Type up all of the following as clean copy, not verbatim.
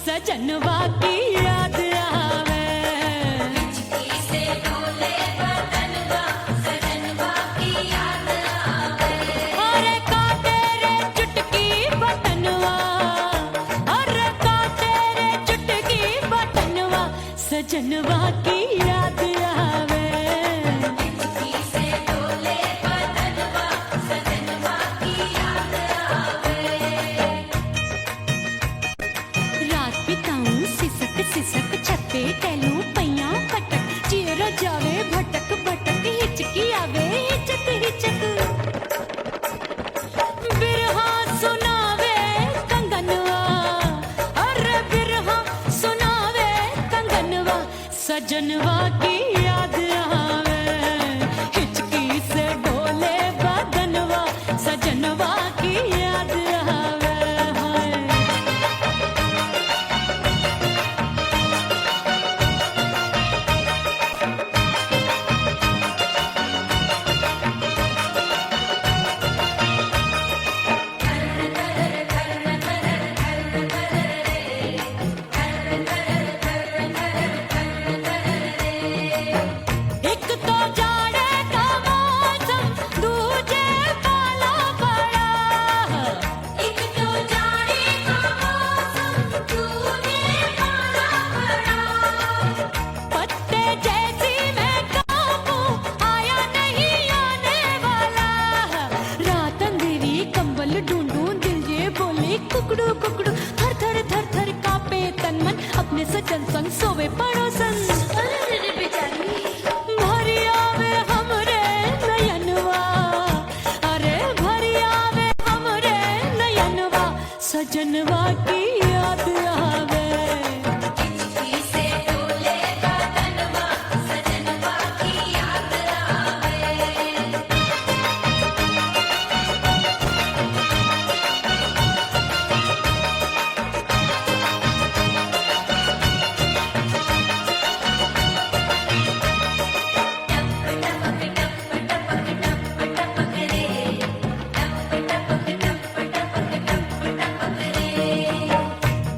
सजनवा की याद आवे, हिचकी से डोले बदनवा, सजनवा की याद आवे। अरे का तेरे चुटकी बटनवा, अरे का तेरे चुटकी बटनवा, सजनवा की याद आवे। हिचकी से डोले बदनवा, सजनवा की याद आवे। रात बिताऊं सिसक सिसक छत पे टहलूं पैया पटक, चेहरा जावे भटक भटक, हिचकी आवे हिचक हिचक। बिरहा सुनावे कंगनवा, अरे बिरहा सुनावे कंगनवा, सजनवा की याद आवे। हिचकी से डोले बदनवा, सजनवा की याद आवे। एक तो जाड़े का मौसम, दूजे पाला पड़ा। एक तो जाड़े का मौसम, दूजे पाला पड़ा। पत्ते जैसी मैं कांपूं, आया नहीं आने वाला। रात अंधेरी कंबल ढूंढूं, दिल ये बोले कुकड़ू कुकड़ू, थर थर थर थर कांपे तन मन, अपने सजन संग सोवे पड़ोसन। भरी आवे हमरे नयनवा, अरे भरी आवे हमरे नयनवा, सजनवा की याद आवे। हिचकी से डोले बदनवा, सजनवा की याद आवे।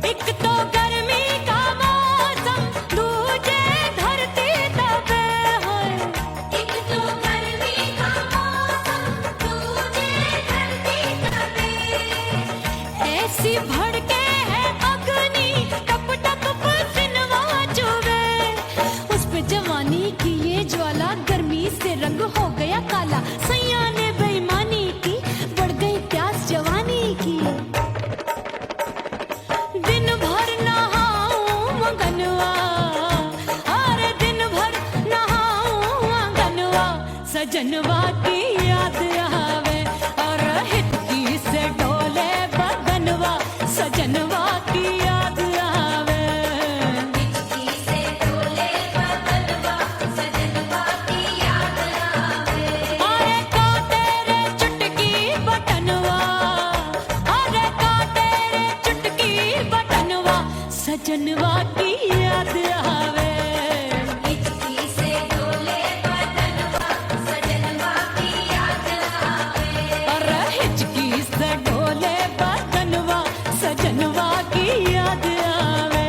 एक तो गर्मी का मौसम, दूजे धरती तपे होए। एक तो गर्मी का मौसम, दूजे धरती तपे। ऐसी भड़के है अग्नि, टप टप पसीनवा चुभे। उस पे जवानी की ये ज्वाला, गर्मी से रंग हो गया काला। सैया ने बेईमानी की, बढ़ गई प्यास जवानी की। दिन भर नहाऊं आंगनवा, अरे दिन भर नहाऊं आंगनवा, सजनवा की याद आवे। और हिचकी से डोले बदनवा, सजनवा की याद आवे। हिचकी से डोले बदनवा, सजनवा की याद आवे। अरे का तेरे चुटकी बटनवा, अरे का तेरे चुटकी बटनवा, सजनवा की याद आवे। हिचकी से डोले बदनवा, सजनवा की याद आवे। अरे हिचकी से डोले बदनवा, सजनवा की याद आवे।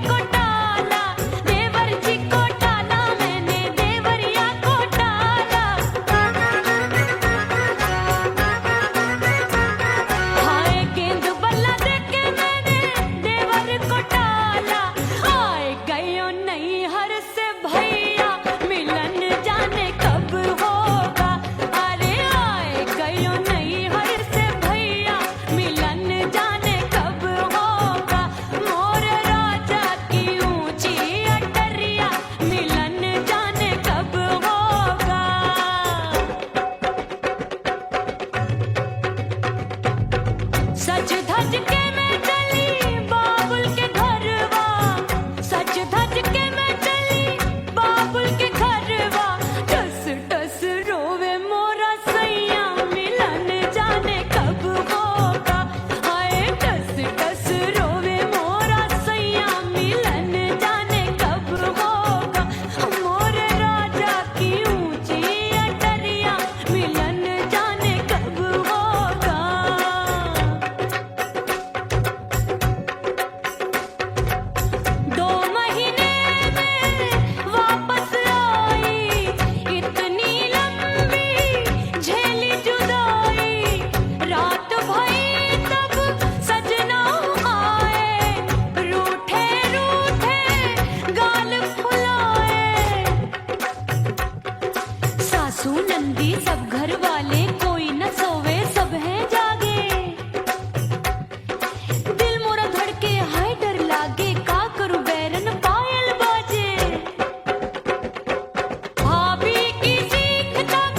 को टाला, देवर जी को टाला, मैंने देवरिया को टाला। हाय गेंद बल्ला देके मैंने देवर को टाला। आए गयो नहीं हर से भैया, मिलन जाने कब होगा। अरे आए गयो नहीं हर से भैया, मिलन जाने कब होगा। मोर राजा की ऊंची अटरिया, मिलन जाने कब होगा। सज धज के मैं चली बाबुल के घरवा, सज धज के मैं चली बाबुल के घरवा। टस टस रोवे मोरा सैया, मिलन जाने कब होगा। हाय टस टस रोवे मोरा सैया, मिलन जाने कब होगा। मोर राजा की ऊंची अटरिया, मिलन जाने कब होगा। 2 महीने में वापस आई, इतनी लंबी झेली जुदाई। रात भई तब सजना आए, रूठे रूठे गाल फुलाए। सासू नंदी सब घर वाले, कोई न सोवे सब हैं जागे। दिल मोरा धड़के हाय डर लागे, का करूं बैरन पायल बाजे। भाभी की सीख तब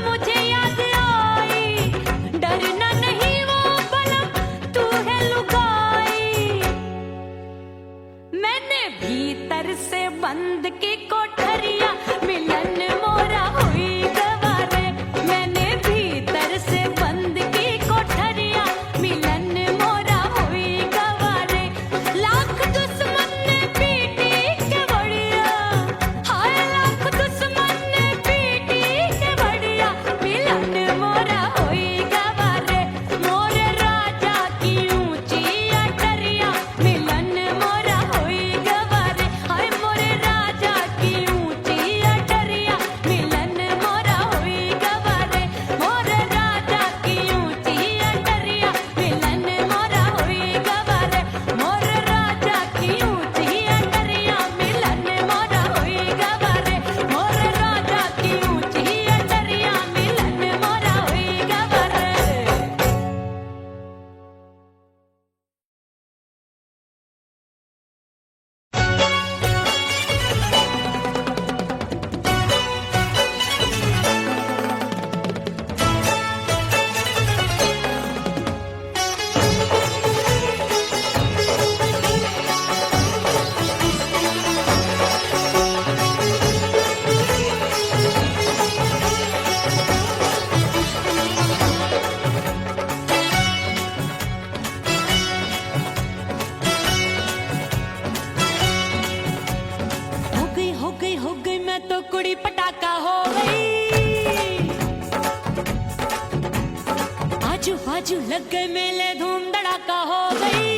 मुझे याद आई, डरना नहीं वो बलम तू है लुगाई। मैंने भीतर से बंद की कोठरिया, मिलन मोरा हुई गवारे। मैंने भीतर से बंद की कोठरिया, मिलन मोरा हुई गवारे। लाख दुश्मन ने पीटी के बढ़िया, हाय लाख दुश्मन ने पीटी के बढ़िया। मिलन मोरा हुई गवारे, मोर राजा की ऊंची अटरिया, मिलन मोरा हुई गवारे। हाय मोर राजा की ऊंची अटरिया, मिलन मोरा हुई गवारे। मोर राजा की ऊंची अटरिया, मिलन मोरा हुई गवारे। मोर राजा की ऊंची अटरिया, मिलन मोरा हुई गवारे। मोर राजा की ऊंची अटरिया, मिलन मोरा हुई गवारे। हो गई मैं तो कुड़ी पटाखा हो गई। आजू बाजू लग गए मेले, धूम धड़ाका हो गई।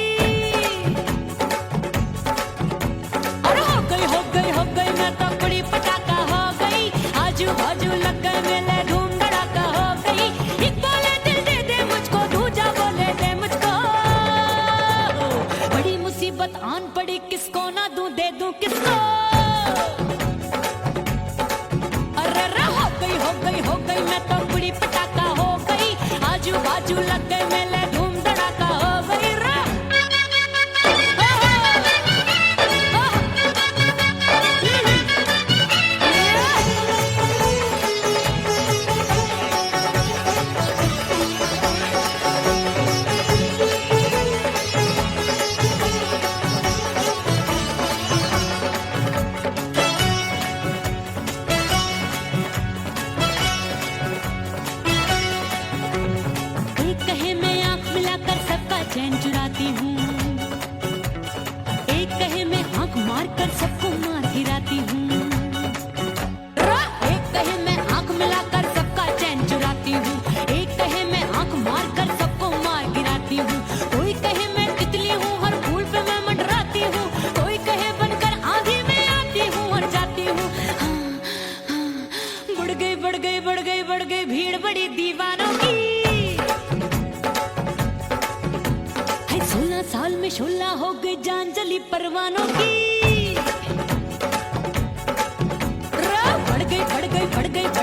और हो गई मैं तो कुड़ी पटाखा हो गई। आजू बाजू लग गए मेले, धूम धड़ाका हो गई। एक बोले दिल दे दे मुझको, दूजा बोले दे मुझको। बड़ी मुसीबत आन पड़ी, किसको ना दूं दे दूं किसको। हो गई मैं तो कुड़ी पटाखा हो गई। आजू बाजू लग गए मेले, धूम धड़ाका हो गई। कहे मैं आँख भीड़ बड़ी दीवानों की। 16 साल में शोला हो गई जान जली परवानों की। बढ़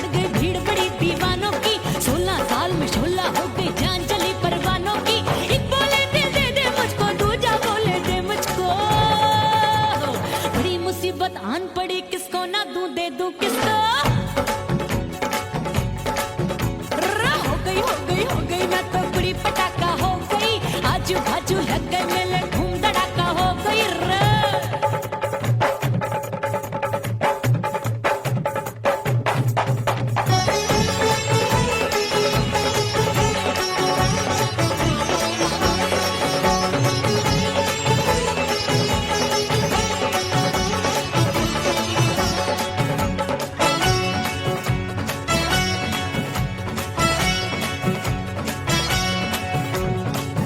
गई भीड़ बड़ी दीवानों की। 16 साल में शोला हो गई जान जली परवानों की। एक बोले दे दे मुझको, दूजा बोले दे मुझको। बड़ी मुसीबत आन पड़ी, किसको ना दूं दे दूं किसको। हो गई मैं तो बड़ी पटाखा हो गई। आजू बाजू लग गए मेले, धूम धड़ाका हो गई रे।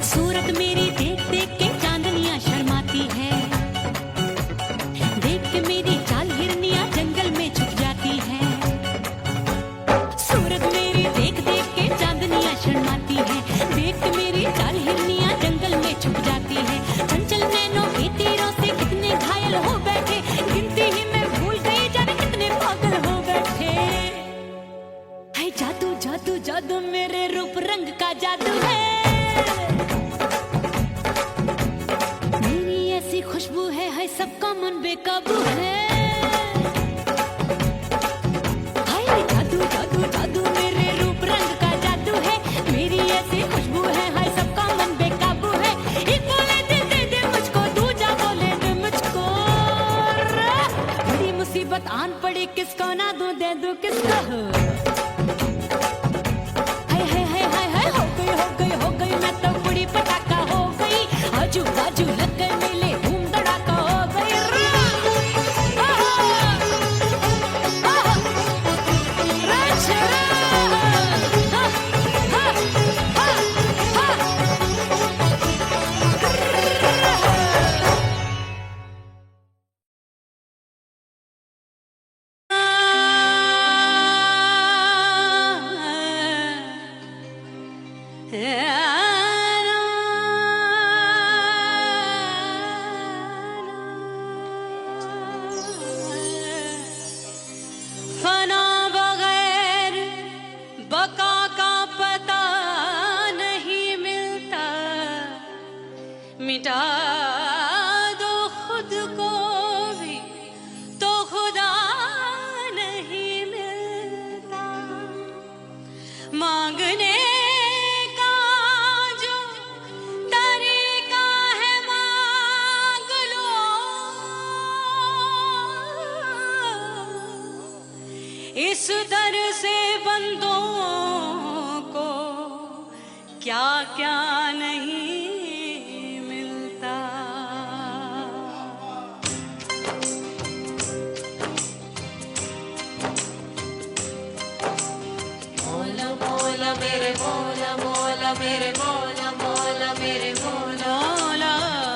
सूरत मेरी देख देख के चांदनियां शर्माती है। देख के मेरी चाल हिरनियां जंगल में छुप जाती है। सूरत मेरी देख देख के चांदनियां शर्माती है। देख के मेरी चाल हिरनियां जंगल में छुप जाती है। चंचल नैनों के तीरों से कितने घायल हो बैठे, गिनती ही मैं भूल गई जाने कितने पागल हो बैठे। है जादू जादू जादू मेरे रूप रंग का जादू है। खुशबू है सबका मन बेकाबू है। हाय जादू जादू जादू मेरे रूप रंग का जादू है। मेरी ऐसी खुशबू है, हाय सबका मन बेकाबू है। एक बोले दे दे मुझको, दूजा बोले दे मुझको। बड़ी मुसीबत आन पड़ी, किसको ना दूं दे दूं किसको। हाय हो गई मैं तो बड़ी पटाखा हो गई। आजू बाजू लग गए मेले, फना बगैर बका का पता नहीं मिलता। मिटा दो खुद को भी तो खुदा नहीं मिलता। मांगने का जो तरीका है मांग लो। इस दर से बंदों को क्या क्या नहीं मिलता। मौला मौला मेरे मौला मौला मेरे मौला मौला मेरे मौला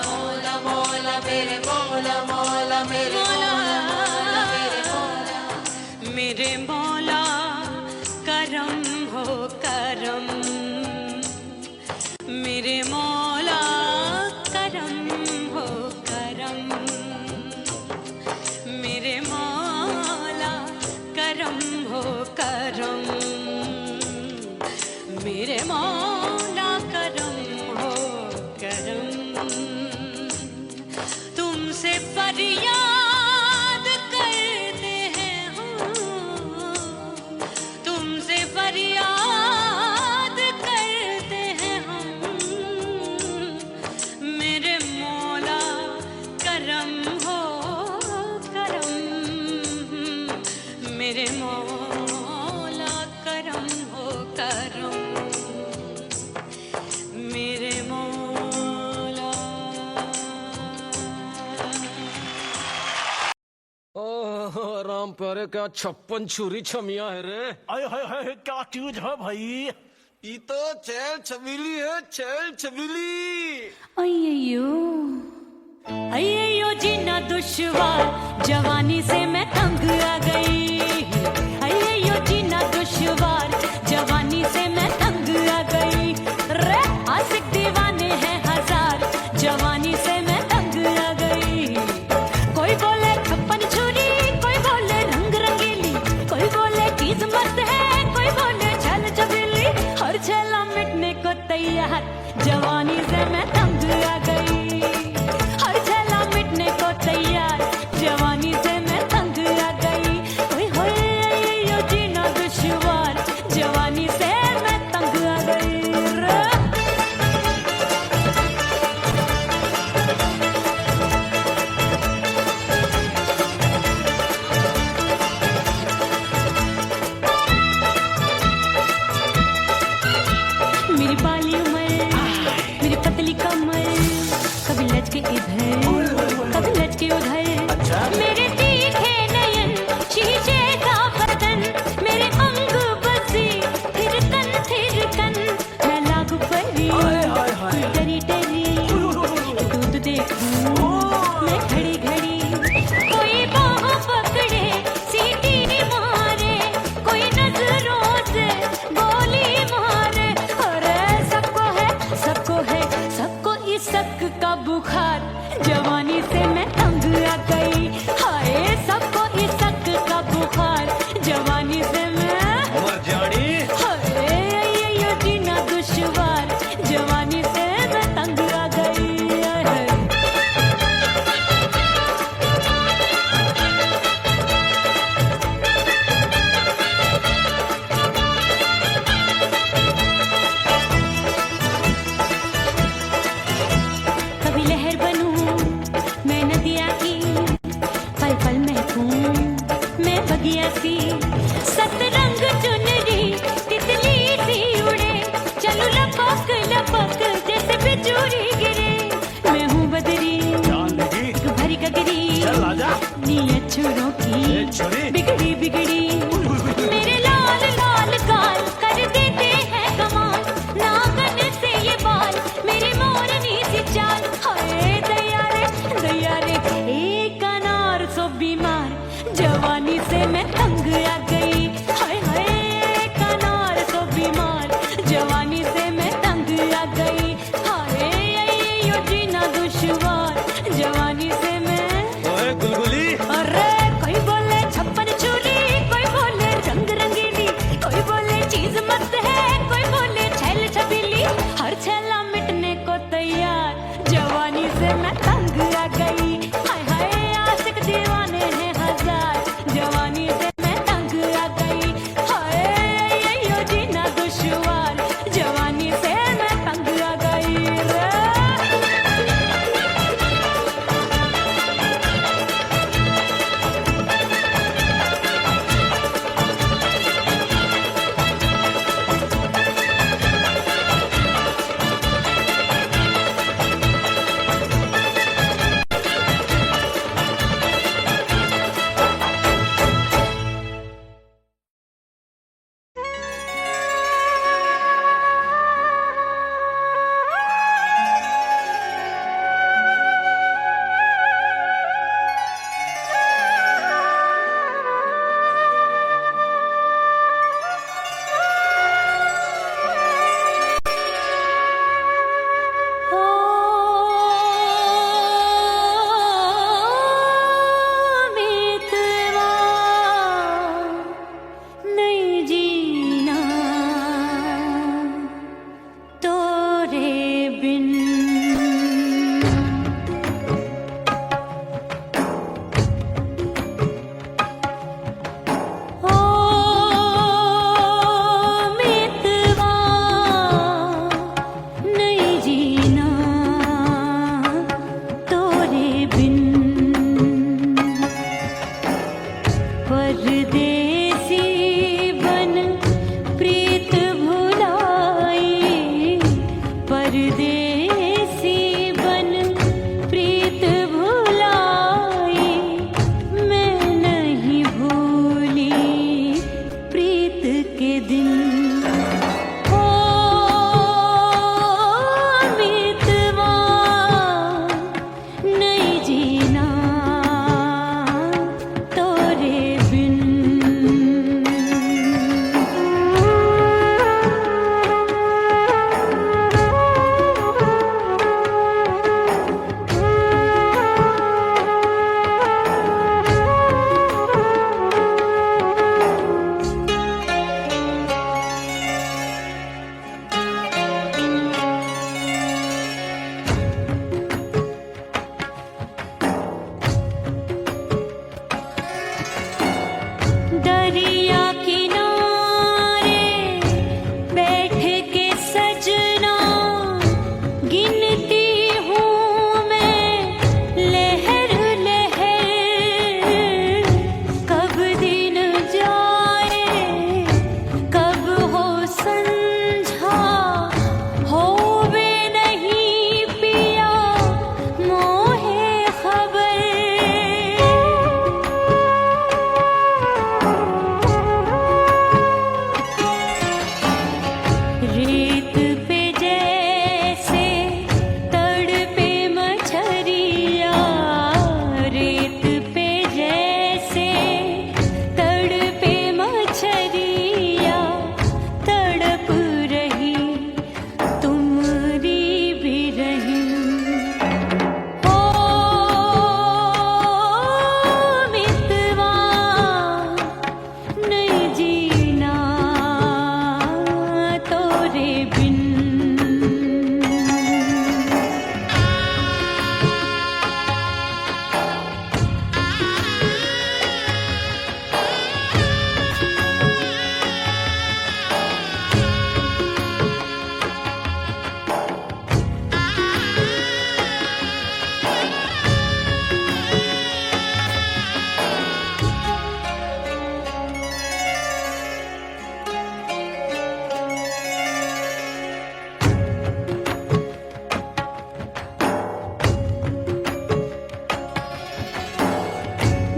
मौला मौला मेरे मौला मौला मेरे मौला मेरे मौला। मेरे मौला करम हो करम। मेरे मौला करम हो करम। मेरे मौला करम हो करम। मेरे मौला करम हो करम। तुमसे फरियाद करते हैं हम, तुमसे फरियाद करते हैं हम। मेरे मौला करम हो करम। मेरे मौला करम हो करम। मेरे मौला। ओह राम प्यारे, क्या 56 छुरी छमिया है रे। आय हाय हाय, क्या चीज है भाई। ये तो चैल छबीली है, चैल छबीली। अय्यो जीना दुश्वार, जवानी से मैं तंग आ गई। अय्यो जीना दुश्वार, जवानी जवानी से मैं तंग आ गई, हर छेला मिटने को तैयार, जवानी से मैं तंग आ गई। ओए होए यो जीना दुश्वार, जवानी से मैं तंग आ गई रे। मेरी बाली उम्र, मेरी पतली कमर, कभी लचके इधर, कभी लचके उधर। मेरे तीखे नयन, शीशे का बदन, मेरे अंग बसे थिरकन, मैं लागू परी, डरी डरी, दूध देखूं मैं घड़ी घड़ी। कोई बाह पकड़े, सीटी मारे, कोई नजरों से गोली मारे। अरे सबको इसक का बुखार, जवानी से मैं तंग आ गई। हाय सबको इसक का बुखार, जवानी से मैं मर जानी हाय ये जीना दुश्वार, जवानी से मैं तंग आ गई। हाय। कभी लहर बनूं मैं नदिया की, पल पल महकूं मैं बगिया सी। सतरंग चुनरी तितली सी उड़े, चलो लपक लपक जैसे बिजूरी गिरे। मैं हूँ बदरी जान लगी भरी गगरी, चल आजा नीयत छोरों की छोरी बिगड़ी बिगड़ी। मेरे लाल लाल गाल कर देते हैं कमाल, नागन से ये बाल मेरी मोरनी सी चाल। हाय दया रे एक अनार सो बीमार, जवानी से मैं तंग आ गई। हाय हाय एक अनार सो बीमार, जवानी से मैं तंग आ गई। हाय यो जीना दुश्वार, जवानी से मैं। ओए गुलगुली अरे कोई बोले छप्पन छुरी, कोई बोले रंग रंगीली, कोई बोले चीज मस्त है, कोई बोले छैल छबीली। हर छेला मिटने को तैयार, जवानी से मैं तंग आ गई। हाय हाय आशिक दीवाने हैं हजार, जवानी से मैं तंग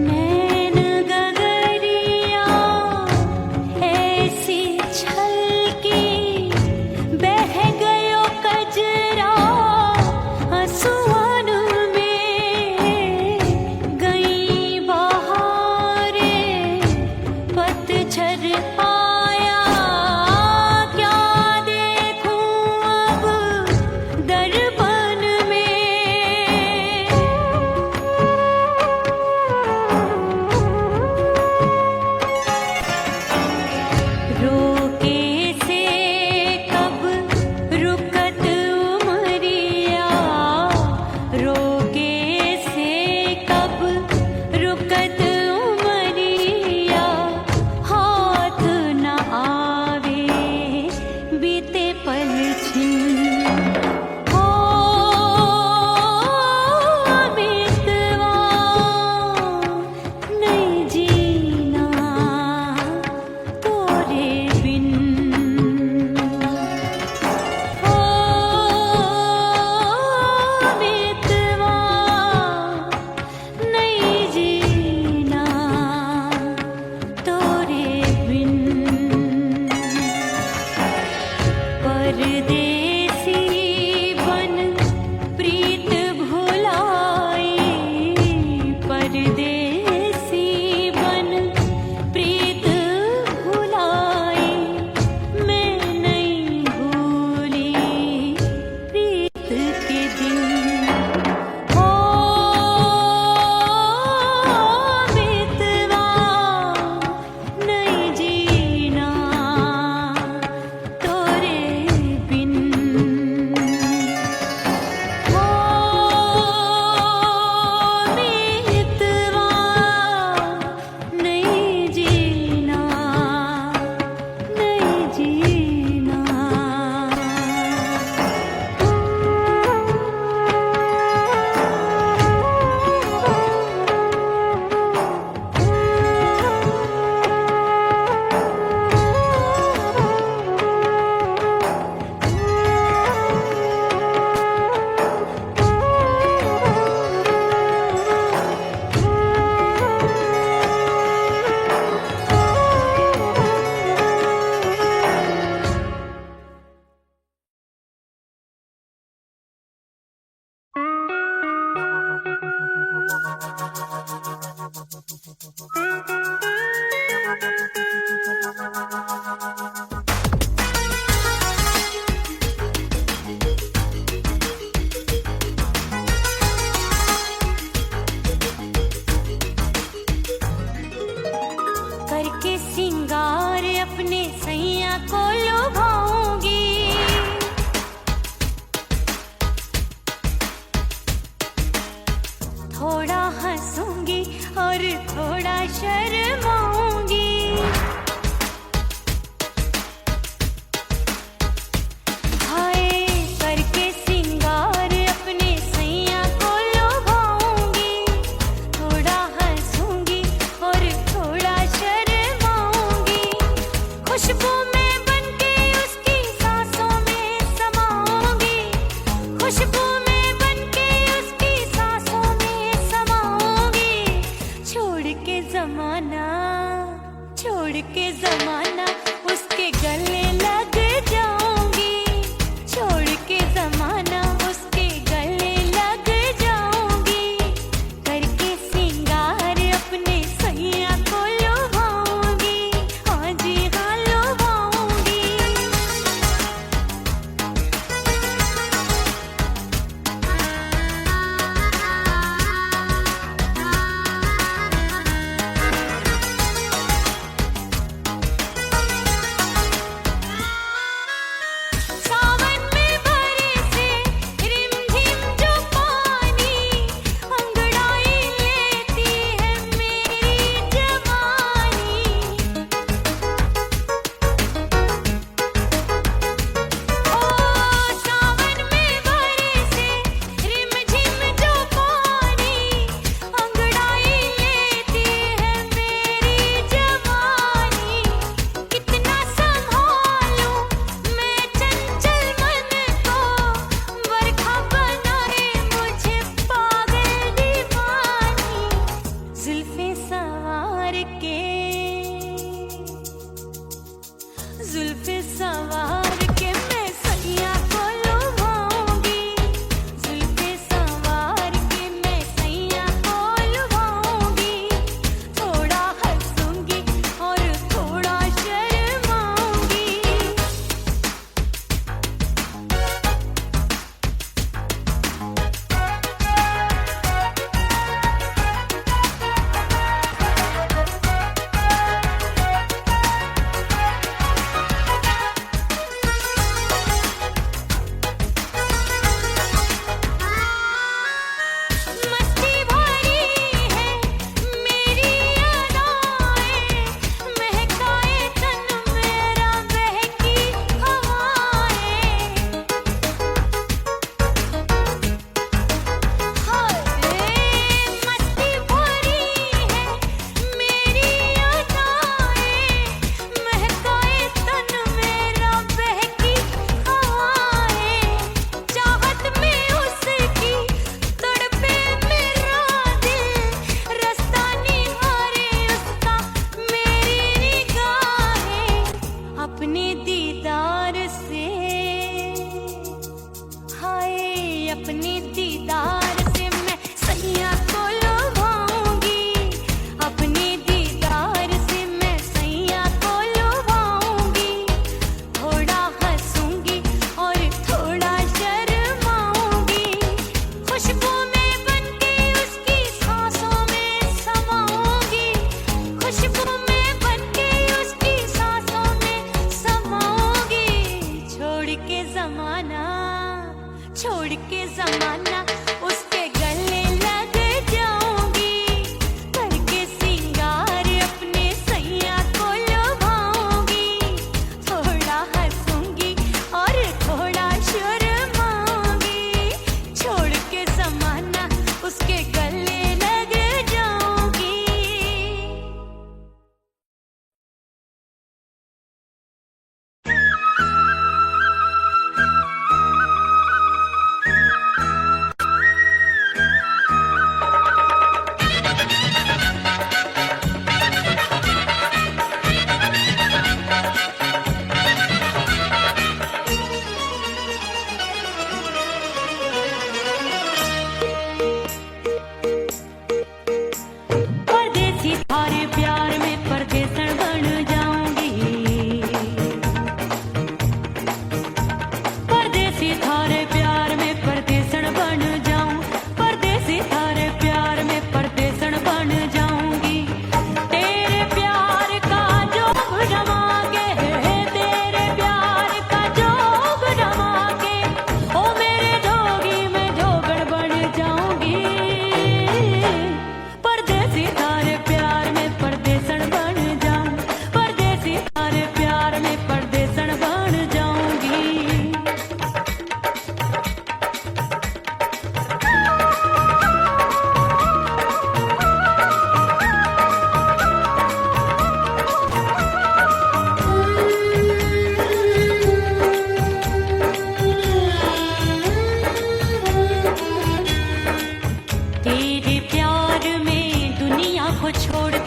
नैन गगरिया ऐसी छलकी, बह गयो कजरा आंसुअन में। गई बहारें पतझर आया, क्या देखूं अब दर्पण में। रोके से कब रुकत उमरिया, रोके से कब रुकत उमरिया। हाथ न आवे बीते पल छिन, हो बीतवा नहीं जीना तोरे बिन। हो बीतवा नहीं जीना तोरे बिन। परदेसी बन प्रीत भुलाई, परदेसी बन प्रीत भुलाई। मैं नहीं भूली प्रीत के दिन, हो बीतवा नहीं जीना तोरे बिन। हो बीतवा नहीं जीना, नहीं जीना। करके सिंगार अपने सैया को लुभाऊंगी, थोड़ा हंसूंगी और थोड़ा शर्माऊंगी। हाय करके सिंगार अपने सैया को लुभाऊंगी, थोड़ा हंसूंगी और थोड़ा शर्माऊंगी। खुशबू में बनके उसकी सांसों में समाऊंगी, खुशबू में बनके उसकी सांसों में समाऊंगी। छोड़ के जमाना, छोड़ के जमाना उसके गले लग जाऊंगी, छोड़ के जमाना उसके गले लग जाऊंगी। करके सिंगार अपने सैया को लुभाऊंगी, हाँ जी हाँ लुभाऊंगी।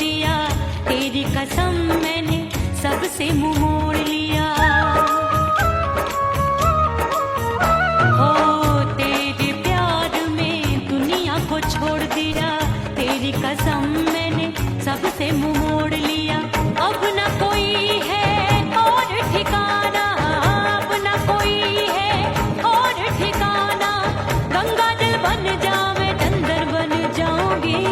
दिया, तेरी कसम मैंने सबसे मुंह मोड़ लिया। हो तेरे प्यार में दुनिया को छोड़ दिया, तेरी कसम मैंने सबसे मुंह मोड़ लिया। अब न कोई है और ठिकाना, अब न कोई है और ठिकाना। गंगा जल बन जावे, डंगर बन जाऊंगी।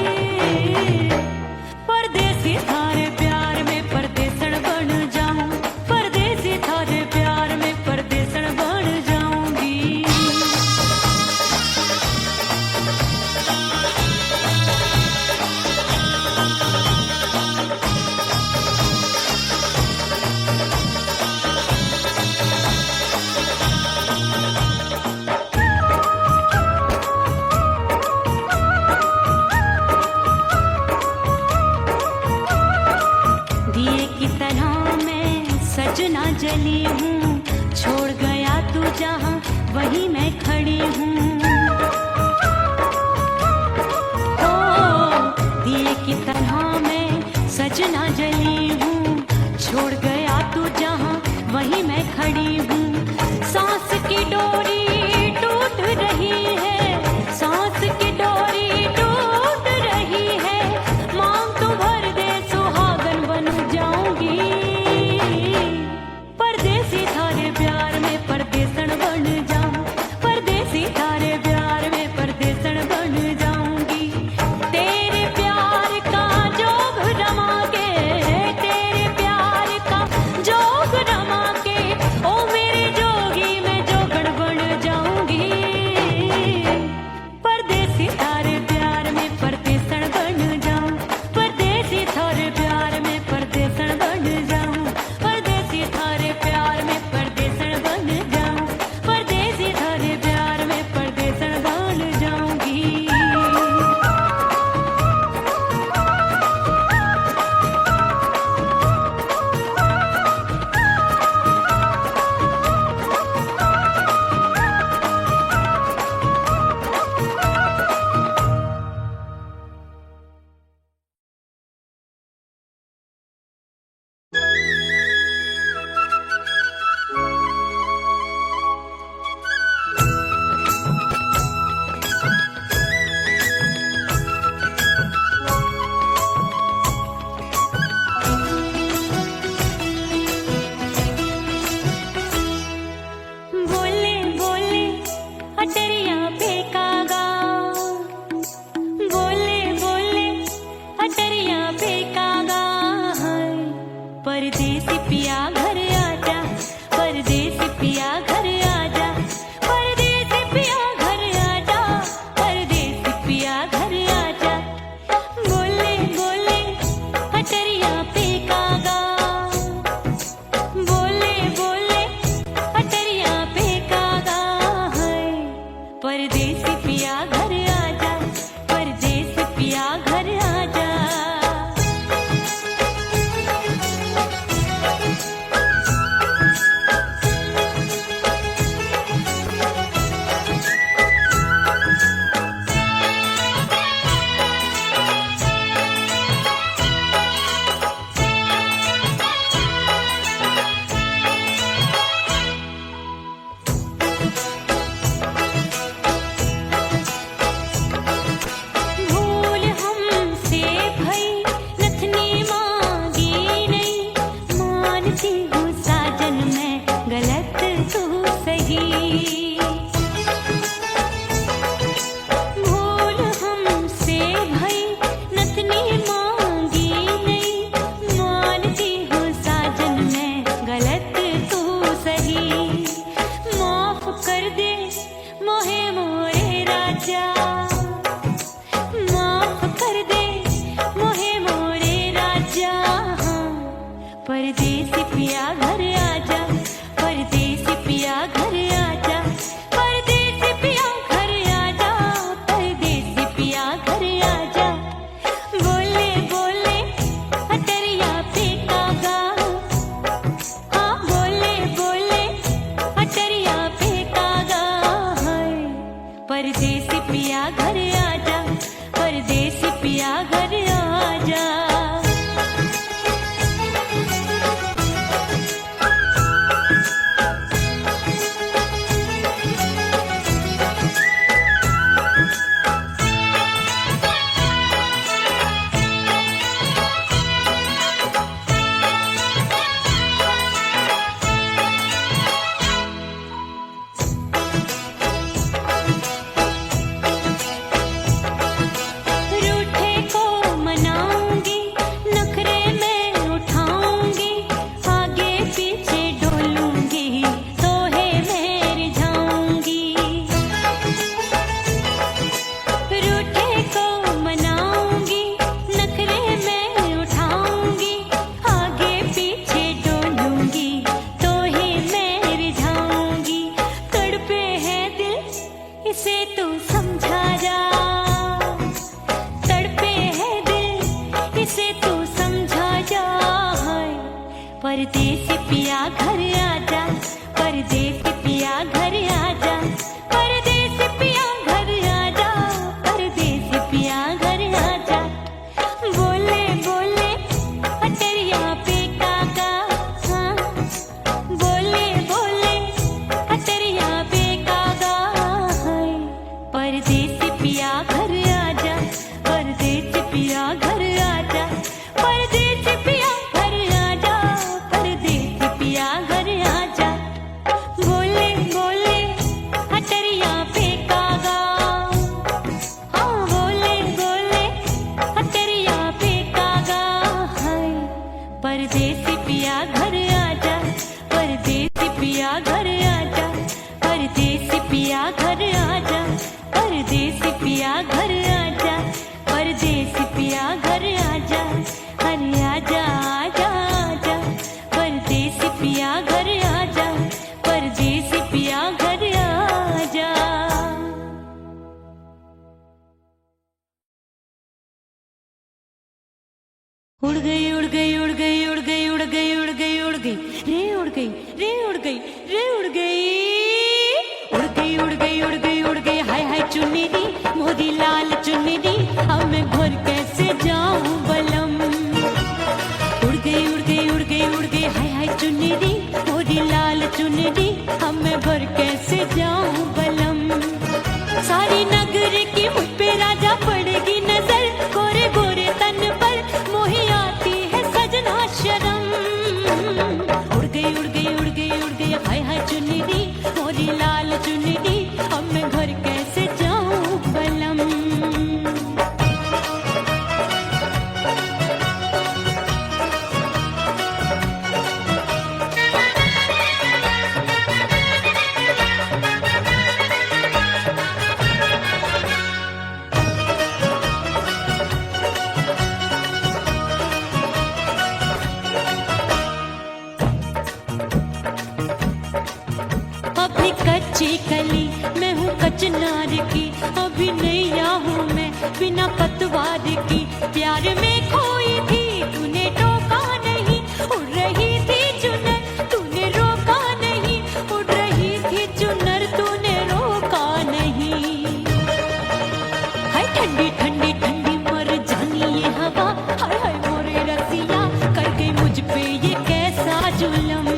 परदेसी थारे प्यार में परदेसण बन जाऊं, परदेसी थारे प्यार में परदेसण बन जाऊंगी। दिए की तरह मैं सजना जली हूँ, छोड़ गया तू जहाँ वहीं मैं खड़ी हूँ। ओ दिए की तरह मैं सजना जली हूँ, छोड़ गया तू जहाँ वहीं मैं खड़ी हूँ। सांस की डोरी टूट रही है, सांस की डोरी टूट रही है। मांग तू भर दे, सुहागन बन जाऊंगी। परदेसी थारे प्यार में परदेसण बन जाऊं, परदेसी थारे प्यार में परदेसण बन जाऊंगी। तेरे प्यार का जोग रमा के, तेरे प्यार का जोग रमा के, ओ मेरे जोगी मैं जोगण बन जाऊंगी। परदेसी थारे प्यार में परदेसण बन जाऊं, परदेसी थारे प्यार में परदेसण बन जाऊं, परदेसी थारे प्यार में परदेसण बन जाऊं, परदेसी थारे प्यार में परदेसण बन जाऊंगी। बोले बोले अटरिया फेंकागा, बोले बोले अटरिया फेंकागा। परदेसी पिया घर आजा, परदेसी पिया घर आजा, परदेसी पिया घर आजा, परदेसी पिया घर आजा। बोले बोले अटरिया फेंकागा, बोले बोले अटरिया फेंकागा। परदेसी पिया घर आजा, परदेसी पिया घर आजा। भूल हमसे भई नथनी मांगी नहीं, मानती हूँ साजन मैं गलत तू सही। भूल हमसे भई नथनी मांगी नहीं, मानती हूँ साजन मैं गलत तू सही। माफ कर दे मोहे मोरे राजा, माफ कर दे मोहे मोरे राजा। परदेसी पिया घर आजा, परदेसी पिया घर आजा, परदेसी पिया घर आजा, परदेसी पिया घर आजा। बोले बोले अटरिया फेंकागा, हाँ बोले बोले अटरिया फेंकागा। परदेसी पिया घर आजा, परदेसी पिया घर आजा। परदेसी पिया घर आजा, परदेसी पिया घर आजा, परदेसी पिया घर आजा, परदेसी पिया घर आजा। बोले बोले अटरिया पे काका, हाँ बोले बोले अटरिया पे काका, हाय परदेसी पिया घर आजा, परदेसी पिया घर आजा, परदेसी पिया घर आजा, परदेसी पिया घर आजा। बोले बोले अटरिया पे कागा, हाँ बोले बोले अटरिया पे कागा, हाय परदेसी पिया घर आजा, परदेसी पिया घर आजा, परदेसी पिया घर आजा, परदेसी पिया घर आजा, परदेसी पिया घर आजा, अरे आजा आजा आजा, परदेसी पिया घर आजा, परदेसी पिया घर आजा। उड़ गई उड़ गई उड़ गई उड़ गई उड़ गई उड़ गई उड़ गई रे उड़ गई रे उड़ गई रे उड़ गई उड़ गई उड़ गई उड़ गई उड़ गई हाय हाय चुन्नी दी मोदी लाल चुन्नी दी अब मैं घर कैसे जाऊं बलम। उड़ गई उड़ गई उड़ गई उड़ गई हाय हाय चुन्नी दी मोदी लाल चुन्नी दी अब मैं घर कैसे जाऊं बलम। सारी नगर की मुझ पे राजा पड़ेगी नजर, गोरे गोरे तन पर मोही आती है सजना शर्म। उड़ गई उड़ गई उड़ गई उड़ गई हाय हाय चुन्नी दी मोरी लाल चुन्नी दी अब मैं घर कैसे जाऊं बलम। अभी कच्ची कली मैं हूँ कचनार की, अभी नैया हूँ मैं बिना पतवार की। प्यार में खोई थी तूने टोका नहीं, उड़ रही थी चुनर तूने रोका नहीं, उड़ रही थी चुनर तूने रोका नहीं। हाय ठंडी ठंडी ठंडी मर जानी ये हवा, हाय हाय मोरे रसिया कर गई मुझ पे ये कैसा जुलम।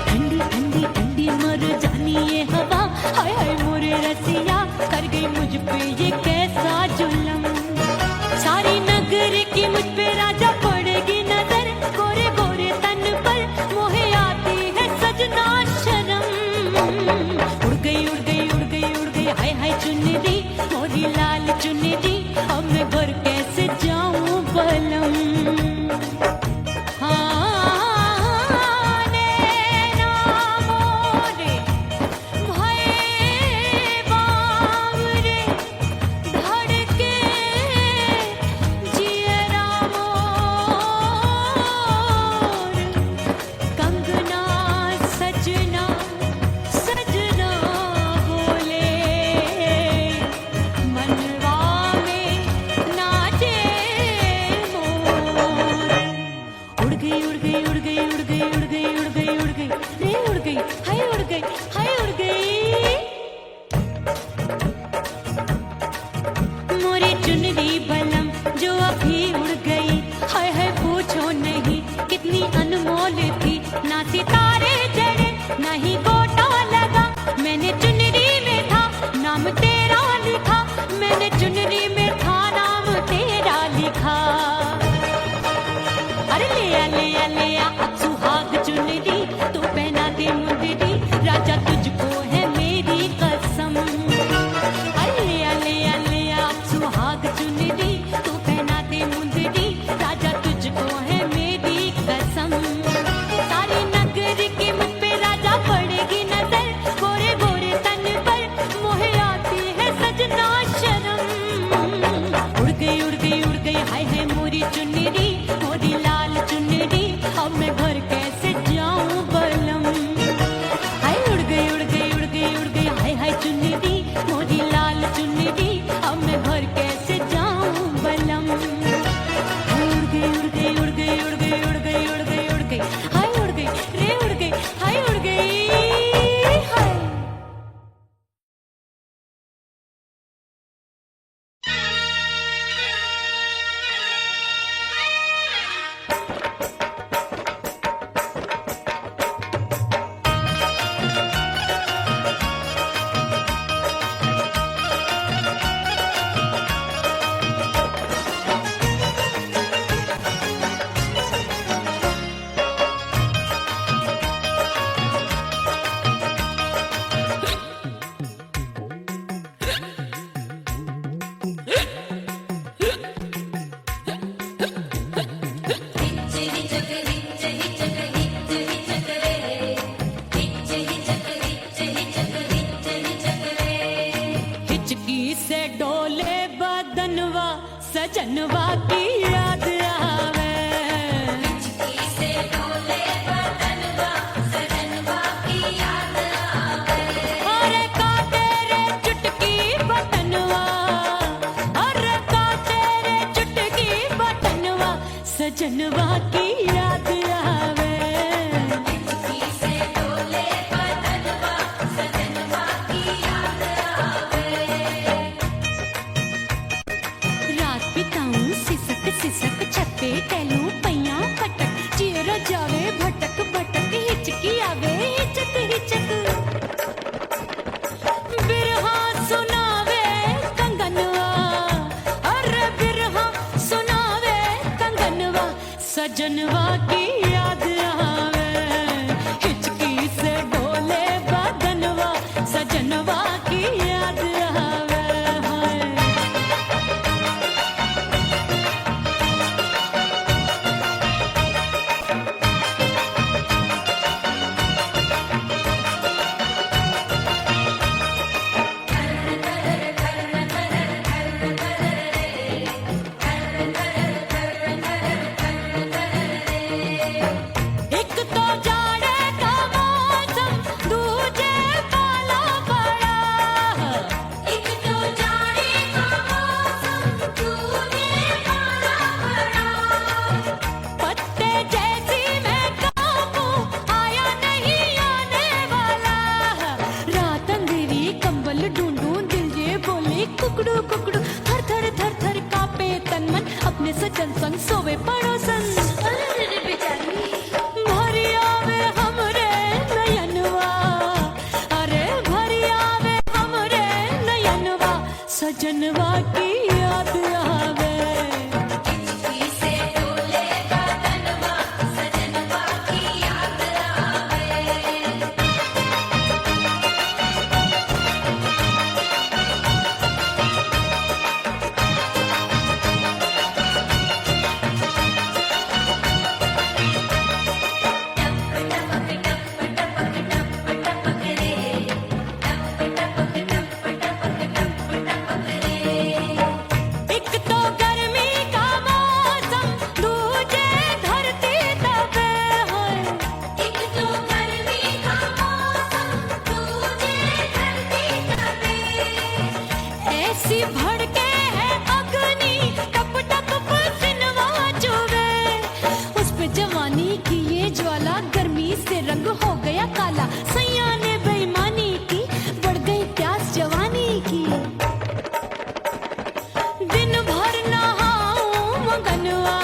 ठंडी ठंडी ठंडी मर जानी ये हवा, हाय हाय मोरे रसिया कर गई मुझ पे ये कैसा जुलम। सारी नगर की मुझ पे राजा पड़ेगी नजर, गोरे गोरे तन पर मोहे आती है सजना शर्म। उड़ गई उड़ गई उड़ गई उड़ गई हाय हाय चुन्नी दी मोरी लाल चुन्नी दी अब मैं घर कैसे जाऊं बलम। उड़ गई सजनवा की याद आवे। हिचकी से डोले बदनवा सजनवा की याद आवे। अरे का तेरे चुटकी बटनवा, अरे का तेरे चुटकी बटनवा सजनवा की याद आवे। हिचकी से डोले बदनवा सजनवा की याद आवे। रात बिताऊं सिसक सिसक छत पे टहलूं पैया पटक चेहरा जावे भटक भटक हिचकी आवे हिचक हिचक। बिरहा सुनावे कंगनवा, अरे बिरहा सुनावे कंगनवा सजनवा की याद आवे। हिचकी से डोले बदनवा सजनवा की याद आवे। हाय एक तो जाड़े का मौसम दूजे पाला पड़ा। एक तो जाड़े का मौसम दूजे पाला पड़ा। पत्ते जैसी मैं कांपूं आया नहीं आने वाला। रात अंधेरी कंबल ढूंढूं दिल ये बोले कुकड़ू कुकड़ू थर थर थर थर कांपे तन मन अपने सजन संग सोवे पड़ोसन। अरे रे बेचारी भरी आवे हमरे नयनवा, अरे भरी आवे हमरे नयनवा सजनवा की याद आवे। हिचकी से डोले बदनवा सजनवा की याद आवे। एक तो गर्मी का मौसम दूजे धरती तपे है। एक तो गर्मी का मौसम दूजे धरती तपे। ऐसी भड़के है अग्नि टप टप पसीनवा चुवे। उस पे जवानी की ये ज्वाला गर्मी से रंग हो गया काला। सैया ने बेईमानी की बढ़ गई प्यास जवानी की। दिन भर नहाऊं आंगनवा,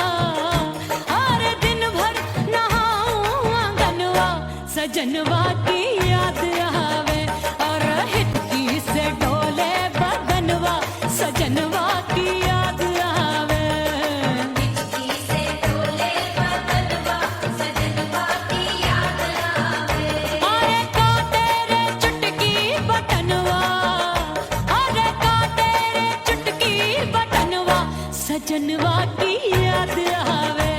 अरे दिन भर नहाऊं आंगनवा सजनवा की याद आवे। और हिचकी से डोले बदनवा सजनवा की याद आवे। हिचकी से डोले बदनवा सजनवा की याद आवे। अरे का तेरे चुटकी बटनवा, अरे का तेरे चुटकी बटनवा सजनवा की याद आवे।